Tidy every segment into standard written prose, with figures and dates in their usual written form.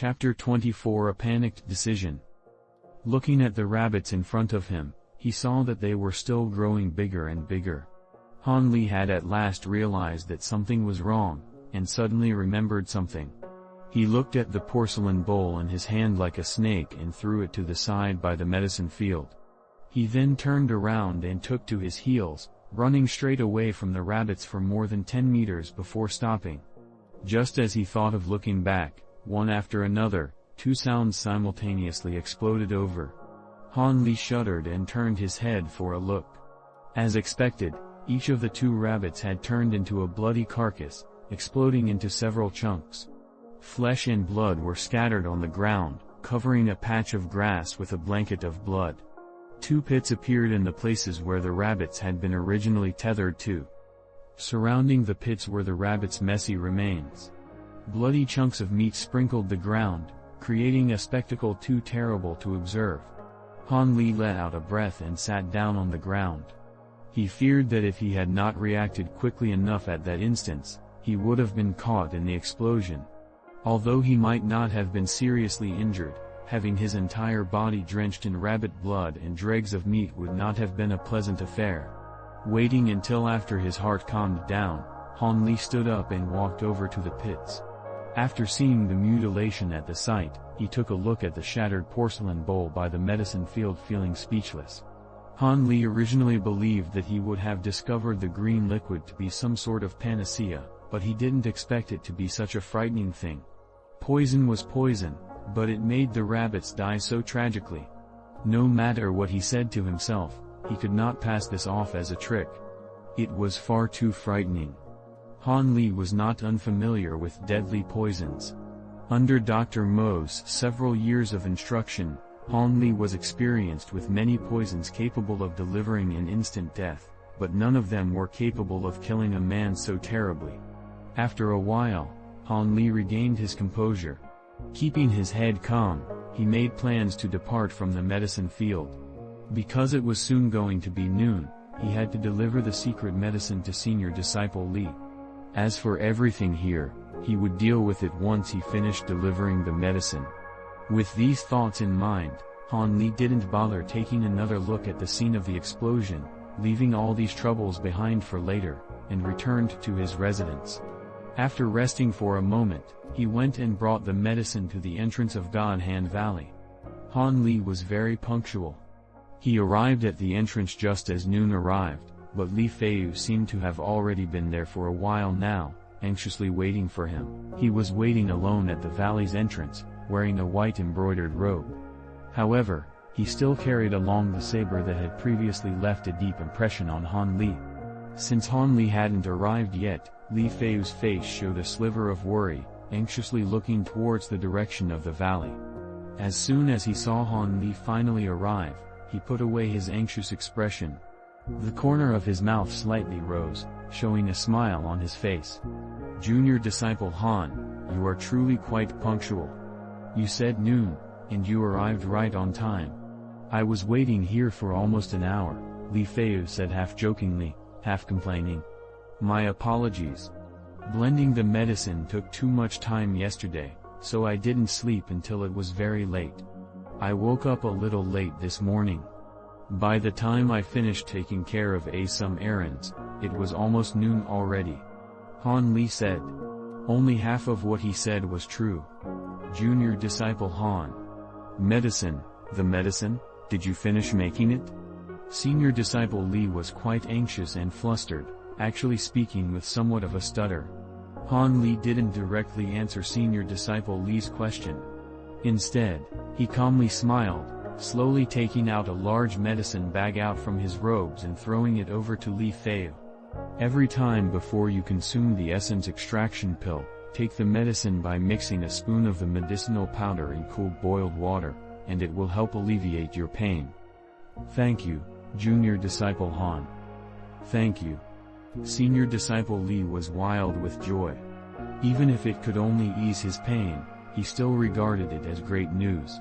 Chapter 24 A Panicked Decision. Looking at the rabbits in front of him, he saw that they were still growing bigger and bigger. Han Li had at last realized that something was wrong, and suddenly remembered something. He looked at the porcelain bowl in his hand like a snake and threw it to the side by the medicine field. He then turned around and took to his heels, running straight away from the rabbits for more than 10 meters before stopping. Just as he thought of looking back, one after another, two sounds simultaneously exploded over. Han Li shuddered and turned his head for a look. As expected, each of the two rabbits had turned into a bloody carcass, exploding into several chunks. Flesh and blood were scattered on the ground, covering a patch of grass with a blanket of blood. Two pits appeared in the places where the rabbits had been originally tethered to. Surrounding the pits were the rabbits' messy remains. Bloody chunks of meat sprinkled the ground, creating a spectacle too terrible to observe. Han Li let out a breath and sat down on the ground. He feared that if he had not reacted quickly enough at that instance, he would have been caught in the explosion. Although he might not have been seriously injured, having his entire body drenched in rabbit blood and dregs of meat would not have been a pleasant affair. Waiting until after his heart calmed down, Han Li stood up and walked over to the pits. After seeing the mutilation at the site, he took a look at the shattered porcelain bowl by the medicine field, feeling speechless. Han Li originally believed that he would have discovered the green liquid to be some sort of panacea, but he didn't expect it to be such a frightening thing. Poison was poison, but it made the rabbits die so tragically. No matter what he said to himself, he could not pass this off as a trick. It was far too frightening. Han Li was not unfamiliar with deadly poisons. Under Dr. Mo's several years of instruction, Han Li was experienced with many poisons capable of delivering an instant death, but none of them were capable of killing a man so terribly. After a while, Han Li regained his composure. Keeping his head calm, he made plans to depart from the medicine field. Because it was soon going to be noon, he had to deliver the secret medicine to senior disciple Li. As for everything here, he would deal with it once he finished delivering the medicine. With these thoughts in mind, Han Li didn't bother taking another look at the scene of the explosion, leaving all these troubles behind for later, and returned to his residence. After resting for a moment, he went and brought the medicine to the entrance of God Hand Valley. Han Li was very punctual. He arrived at the entrance just as noon arrived, but Li Feiyu seemed to have already been there for a while now, anxiously waiting for him. He was waiting alone at the valley's entrance, wearing a white embroidered robe. However, he still carried along the saber that had previously left a deep impression on Han Li. Since Han Li hadn't arrived yet, Li Feiyu's face showed a sliver of worry, anxiously looking towards the direction of the valley. As soon as he saw Han Li finally arrive, he put away his anxious expression. The corner of his mouth slightly rose, showing a smile on his face. "Junior disciple Han, you are truly quite punctual. You said noon, and you arrived right on time. I was waiting here for almost an hour," Li Feiyu said, half jokingly, half complaining. "My apologies. Blending the medicine took too much time yesterday, so I didn't sleep until it was very late. I woke up a little late this morning. By the time I finished taking care of some errands, it was almost noon already," Han Li said. Only half of what he said was true. "Junior disciple Han. Medicine, the medicine, did you finish making it?" Senior disciple Li was quite anxious and flustered, actually speaking with somewhat of a stutter. Han Li didn't directly answer senior disciple Li's question. Instead, he calmly smiled, slowly taking out a large medicine bag out from his robes and throwing it over to Li Feiyu. "Every time before you consume the essence extraction pill, take the medicine by mixing a spoon of the medicinal powder in cool boiled water, and it will help alleviate your pain." "Thank you, junior disciple Han." "Thank you." Senior disciple Li was wild with joy. Even if it could only ease his pain, he still regarded it as great news.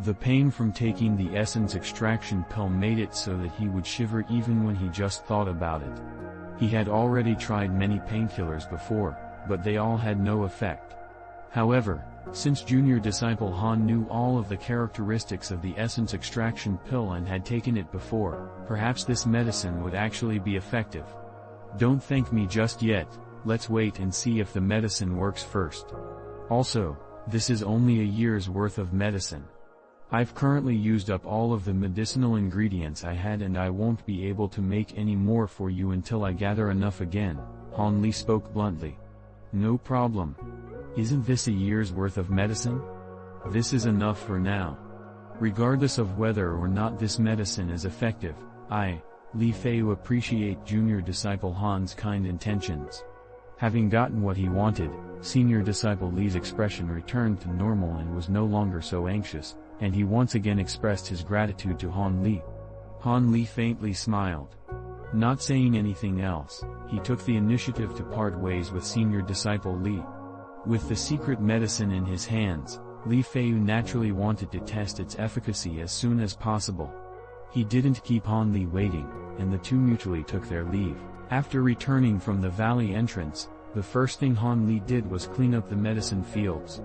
The pain from taking the essence extraction pill made it so that he would shiver even when he just thought about it. He had already tried many painkillers before, but they all had no effect. However, Since junior disciple Han knew all of the characteristics of the essence extraction pill and had taken it before, perhaps this medicine would actually be effective. Don't thank me just yet, let's wait and see if the medicine works first. Also, this is only a year's worth of medicine. I've currently used up all of the medicinal ingredients I had and I won't be able to make any more for you until I gather enough again, Han Li spoke bluntly. No problem. Isn't this a year's worth of medicine? This is enough for now. Regardless of whether or not this medicine is effective, I, Li Feiyu, appreciate junior disciple Han's kind intentions. Having gotten what he wanted, senior disciple Li's expression returned to normal and was no longer so anxious, and he once again expressed his gratitude to Han Li. Han Li faintly smiled. Not saying anything else, he took the initiative to part ways with senior disciple Li. With the secret medicine in his hands, Li Feiyu naturally wanted to test its efficacy as soon as possible. He didn't keep Han Li waiting, and the two mutually took their leave. After returning from the valley entrance, the first thing Han Li did was clean up the medicine fields.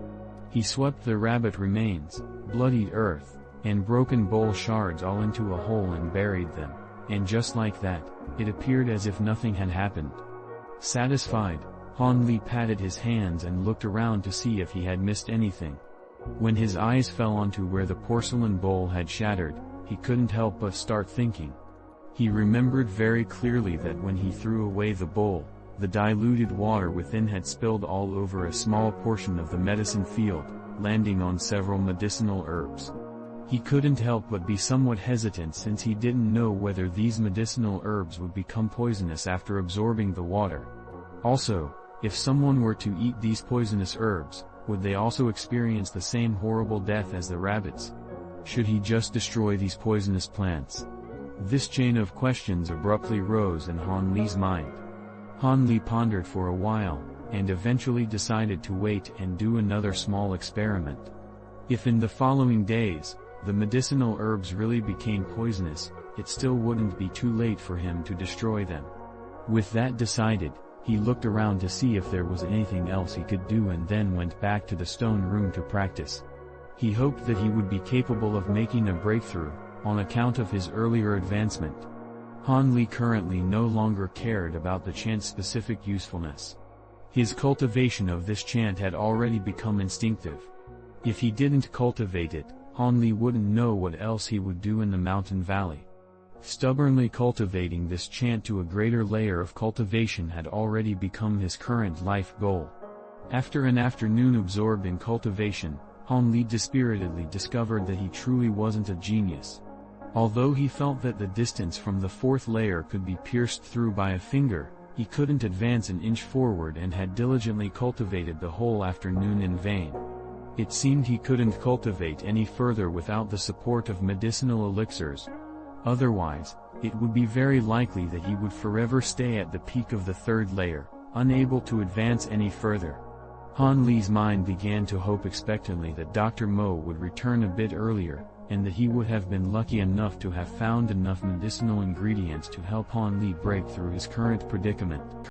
He swept the rabbit remains, bloodied earth, and broken bowl shards all into a hole and buried them, and just like that, it appeared as if nothing had happened. Satisfied, Han Li patted his hands and looked around to see if he had missed anything. When his eyes fell onto where the porcelain bowl had shattered, he couldn't help but start thinking. He remembered very clearly that when he threw away the bowl, the diluted water within had spilled all over a small portion of the medicine field, landing on several medicinal herbs. He couldn't help but be somewhat hesitant since he didn't know whether these medicinal herbs would become poisonous after absorbing the water. Also, if someone were to eat these poisonous herbs, would they also experience the same horrible death as the rabbits? Should he just destroy these poisonous plants? This chain of questions abruptly rose in Han Li's mind. Han Li pondered for a while, and eventually decided to wait and do another small experiment. If in the following days, the medicinal herbs really became poisonous, it still wouldn't be too late for him to destroy them. With that decided, he looked around to see if there was anything else he could do and then went back to the stone room to practice. He hoped that he would be capable of making a breakthrough, on account of his earlier advancement. Han Li currently no longer cared about the chant's specific usefulness. His cultivation of this chant had already become instinctive. If he didn't cultivate it, Han Li wouldn't know what else he would do in the mountain valley. Stubbornly cultivating this chant to a greater layer of cultivation had already become his current life goal. After an afternoon absorbed in cultivation, Han Li dispiritedly discovered that he truly wasn't a genius. Although he felt that the distance from the fourth layer could be pierced through by a finger, he couldn't advance an inch forward and had diligently cultivated the whole afternoon in vain. It seemed he couldn't cultivate any further without the support of medicinal elixirs. Otherwise, it would be very likely that he would forever stay at the peak of the third layer, unable to advance any further. Han Li's mind began to hope expectantly that Dr. Mo would return a bit earlier, and that he would have been lucky enough to have found enough medicinal ingredients to help Han Li break through his current predicament.